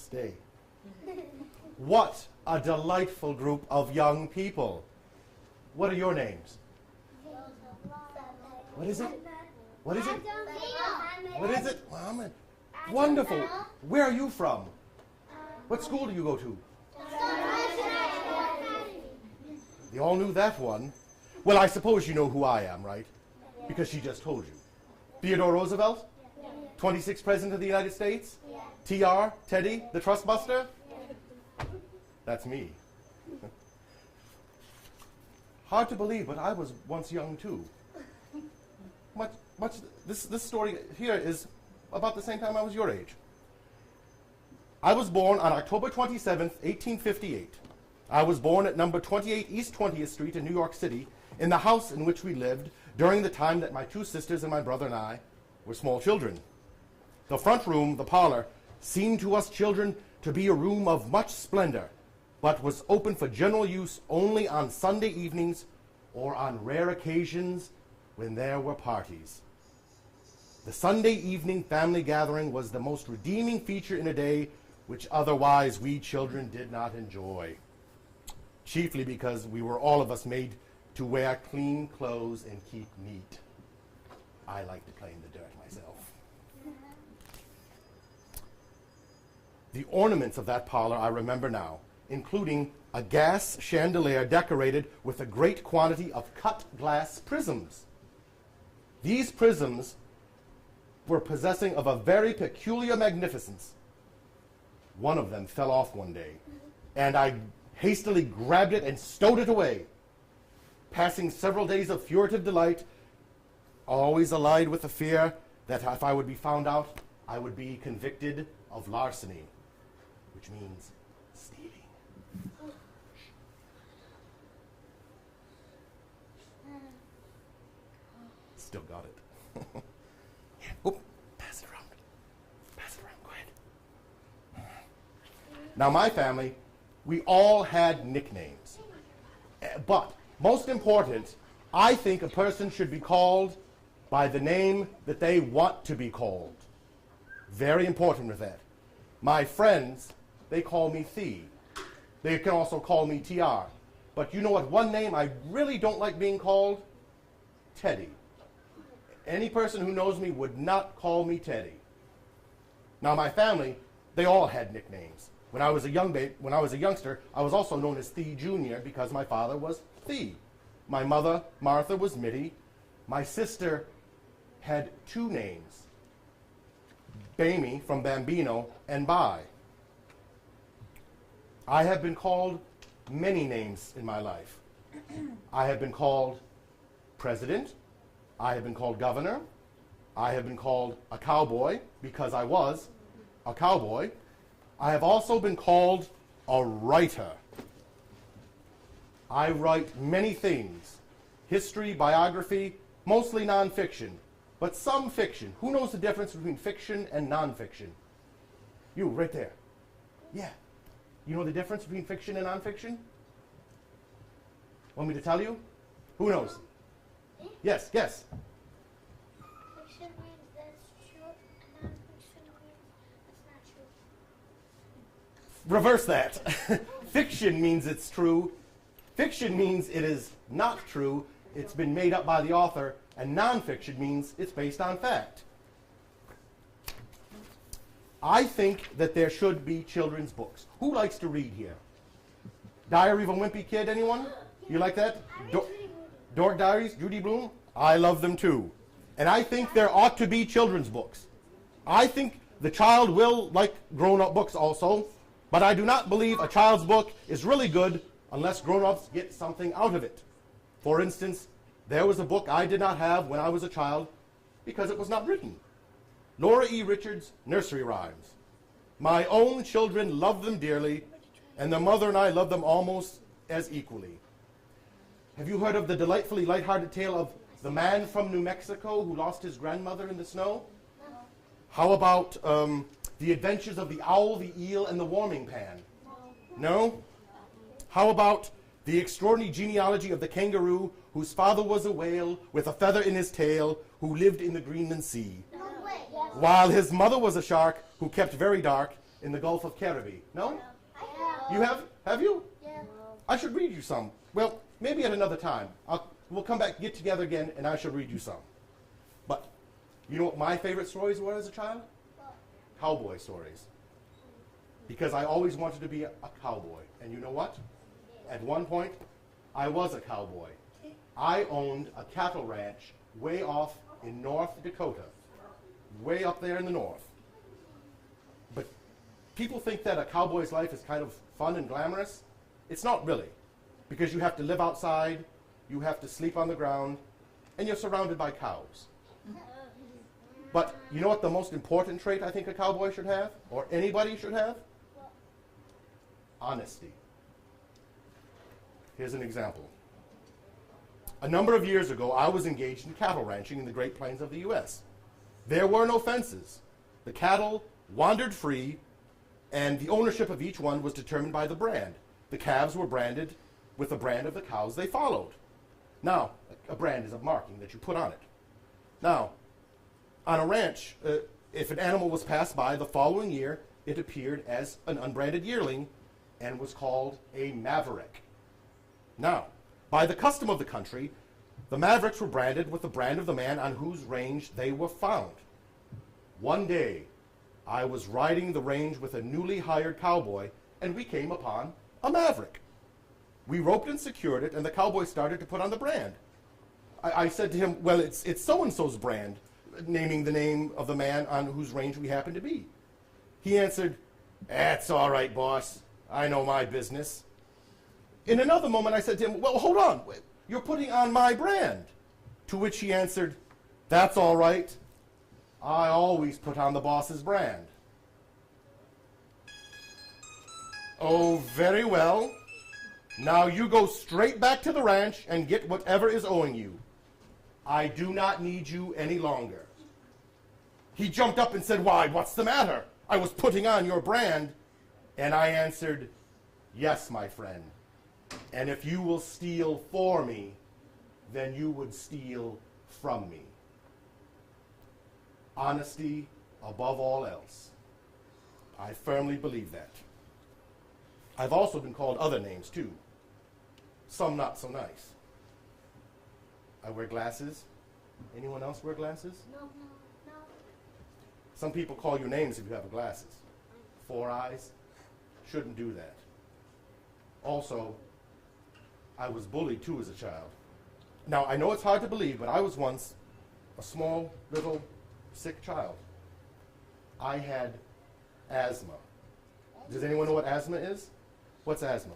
Stay. What a delightful group of young people. What are your names? What is it? What is it? What is it? Muhammad. Wonderful. Where are you from? What school do you go to? You all knew that one. Well, I suppose you know who I am, right? Because she just told you. Theodore Roosevelt? 26th President of the United States? TR, Teddy, the Trust Buster? That's me. Hard to believe, but I was once young too. This story here is about the same time I was your age. I was born on October 27th, 1858. I was born at number 28 East 20th Street in New York City, in the house in which we lived during the time that my two sisters and my brother and I were small children. The front room, the parlor, seemed to us children to be a room of much splendor, but was open for general use only on Sunday evenings or on rare occasions when there were parties. The Sunday evening family gathering was the most redeeming feature in a day which otherwise we children did not enjoy, chiefly because we were all of us made to wear clean clothes and keep neat. I like to play in the dirt myself. The ornaments of that parlor I remember now, including a gas chandelier decorated with a great quantity of cut glass prisms. These prisms were possessing of a very peculiar magnificence. One of them fell off one day, and I hastily grabbed it and stowed it away, passing several days of furtive delight, always allied with the fear that if I would be found out, I would be convicted of larceny, which means stealing. Still got it. Yeah. Oh, pass it around. Pass it around. Go ahead. Now, my family, we all had nicknames. But most important, I think a person should be called by the name that they want to be called. Very important with that. My friends, they call me Thee. They can also call me TR. But you know what one name I really don't like being called? Teddy. Any person who knows me would not call me Teddy. Now my family, they all had nicknames. When I was a youngster, I was also known as Thee Jr. because my father was Thee. My mother, Martha, was Mitty. My sister had two names, Bamie from Bambino and Bai. I have been called many names in my life. I have been called President. I have been called Governor. I have been called a cowboy because I was a cowboy. I have also been called a writer. I write many things, history, biography, mostly nonfiction, but some fiction. Who knows the difference between fiction and nonfiction? You, right there. Yeah. You know the difference between fiction and nonfiction? Want me to tell you? Who knows? Yes, yes. Fiction means that's true, and non-fiction means that's not true. Reverse that. Fiction means it's true. Fiction means it is not true. It's been made up by the author. And nonfiction means it's based on fact. I think that there should be children's books. Who likes to read here? Diary of a Wimpy Kid, anyone? You like that? Dork Diaries, Judy Blume? I love them too. And I think there ought to be children's books. I think the child will like grown-up books also, but I do not believe a child's book is really good unless grown-ups get something out of it. For instance, there was a book I did not have when I was a child because it was not written. Laura E. Richards' Nursery Rhymes. My own children love them dearly, and their mother and I love them almost as equally. Have you heard of the delightfully lighthearted tale of the man from New Mexico who lost his grandmother in the snow? No. How about the adventures of the owl, the eel, and the warming pan? No? How about the extraordinary genealogy of the kangaroo whose father was a whale with a feather in his tail who lived in the Greenland Sea? No way. While his mother was a shark who kept very dark in the Gulf of Caribbee. No? Yeah. You have? Have you? Yeah. I should read you some. Well, maybe at another time. We'll come back, get together again, and I shall read you some. But you know what my favorite stories were as a child? Cowboy stories. Because I always wanted to be a cowboy. And you know what? At one point, I was a cowboy. I owned a cattle ranch way off in North Dakota. Way up there in the north. But people think that a cowboy's life is kind of fun and glamorous. It's not really. Because you have to live outside, you have to sleep on the ground, and you're surrounded by cows. But you know what the most important trait I think a cowboy should have? Or anybody should have? Honesty. Here's an example. A number of years ago, I was engaged in cattle ranching in the Great Plains of the U.S. There were no fences. The cattle wandered free, and the ownership of each one was determined by the brand. The calves were branded with the brand of the cows they followed. Now, a brand is a marking that you put on it. Now, on a ranch, if an animal was passed by the following year, it appeared as an unbranded yearling and was called a maverick. Now, by the custom of the country, the mavericks were branded with the brand of the man on whose range they were found. One day, I was riding the range with a newly hired cowboy, and we came upon a maverick. We roped and secured it, and the cowboy started to put on the brand. I said to him, well, it's so-and-so's brand, naming the name of the man on whose range we happened to be. He answered, "That's all right, boss. I know my business." In another moment, I said to him, "Well, hold on. You're putting on my brand." To which he answered, "That's all right. I always put on the boss's brand." "Oh, very well. Now you go straight back to the ranch and get whatever is owing you. I do not need you any longer." He jumped up and said, "Why, what's the matter? I was putting on your brand." And I answered, "Yes, my friend. And if you will steal for me, then you would steal from me." Honesty above all else. I firmly believe that. I've also been called other names too. Some not so nice. I wear glasses. Anyone else wear glasses? No. Some people call you names if you have glasses. 4 eyes. Shouldn't do that. Also, I was bullied too as a child. Now, I know it's hard to believe, but I was once a small, little, sick child. I had asthma. Does anyone know what asthma is? What's asthma?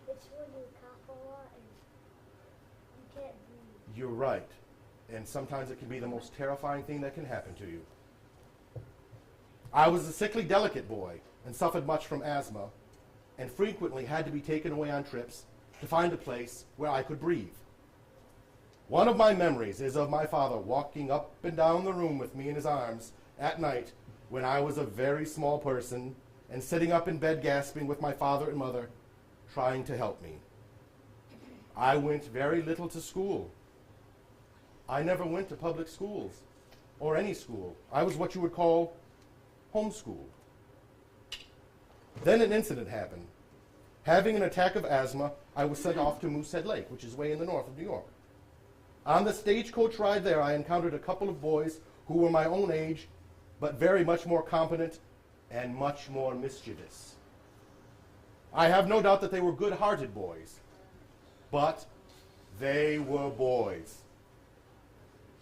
It's when you cough a lot and you can't breathe. You're right. And sometimes it can be the most terrifying thing that can happen to you. I was a sickly, delicate boy and suffered much from asthma, and frequently had to be taken away on trips to find a place where I could breathe. One of my memories is of my father walking up and down the room with me in his arms at night when I was a very small person, and sitting up in bed gasping with my father and mother trying to help me. I went very little to school. I never went to public schools or any school. I was what you would call homeschooled. Then an incident happened. Having an attack of asthma, I was sent off to Moosehead Lake, which is way in the north of New York. On the stagecoach ride there, I encountered a couple of boys who were my own age, but very much more competent and much more mischievous. I have no doubt that they were good-hearted boys, but they were boys.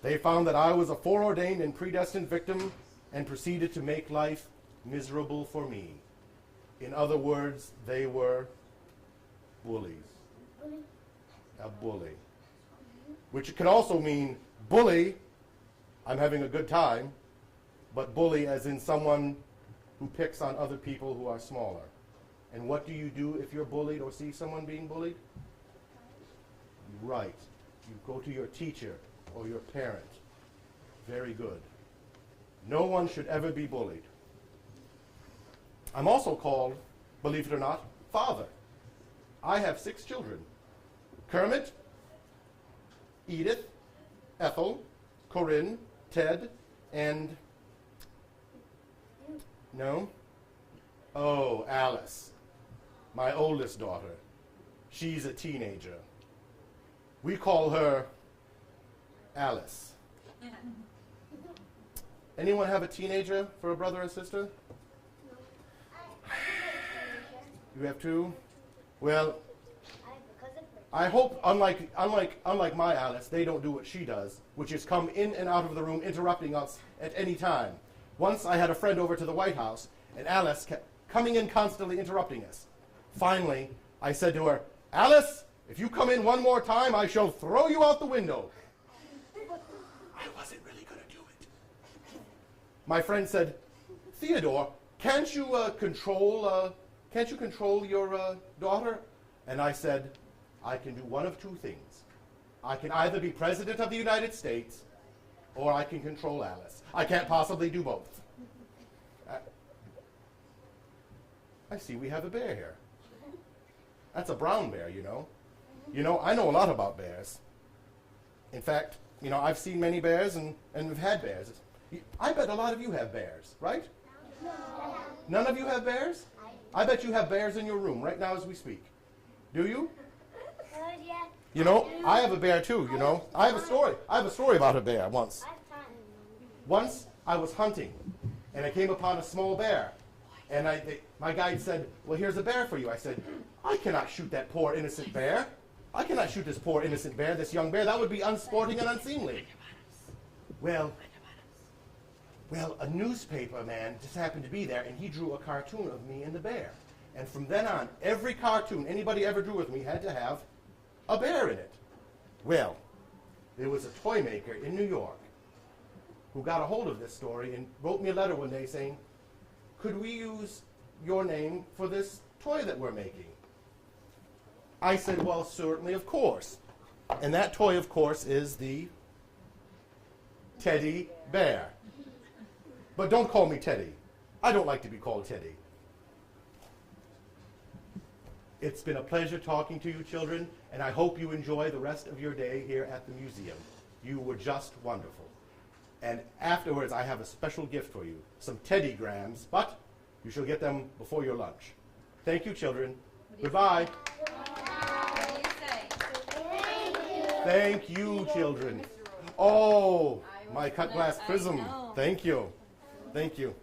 They found that I was a foreordained and predestined victim and proceeded to make life miserable for me. In other words, they were bullies. A bully. Which could also mean bully, I'm having a good time, but bully as in someone who picks on other people who are smaller. And what do you do if you're bullied or see someone being bullied? You write. You go to your teacher or your parent. Very good. No one should ever be bullied. I'm also called, believe it or not, father. I have 6 children. Kermit, Edith, Ethel, Corinne, Ted, and No? Oh, Alice, my oldest daughter. She's a teenager. We call her Alice. Anyone have a teenager for a brother or sister? You have two? Well, I hope, unlike my Alice, they don't do what she does, which is come in and out of the room interrupting us at any time. Once I had a friend over to the White House, and Alice kept coming in constantly interrupting us. Finally, I said to her, Alice, if you come in one more time, I shall throw you out the window. I wasn't really going to do it. My friend said, Theodore, can't you control your daughter? And I said, I can do one of two things. I can either be president of the United States, or I can control Alice. I can't possibly do both. I see we have a bear here. That's a brown bear, you know. You know, I know a lot about bears. In fact, you know, I've seen many bears and we've had bears. I bet a lot of you have bears, right? No. None of you have bears? I bet you have bears in your room right now as we speak. Do you? Yeah. You know, I have a bear too, you know. I have a story about a bear once. Once I was hunting and I came upon a small bear. And my guide said, well, here's a bear for you. I said, I cannot shoot that poor innocent bear. I cannot shoot this poor innocent bear, this young bear. That would be unsporting and unseemly. Well, a newspaper man just happened to be there, and he drew a cartoon of me and the bear. And from then on, every cartoon anybody ever drew with me had to have a bear in it. Well, there was a toy maker in New York who got a hold of this story and wrote me a letter one day saying, could we use your name for this toy that we're making? I said, well, certainly, of course. And that toy, of course, is the teddy bear. But don't call me Teddy. I don't like to be called Teddy. It's been a pleasure talking to you, children, and I hope you enjoy the rest of your day here at the museum. You were just wonderful. And afterwards, I have a special gift for you, some teddygrams, but you shall get them before your lunch. Thank you, children. Goodbye. What do you say? Thank you, children. Oh, my cut glass prism. Thank you. Thank you.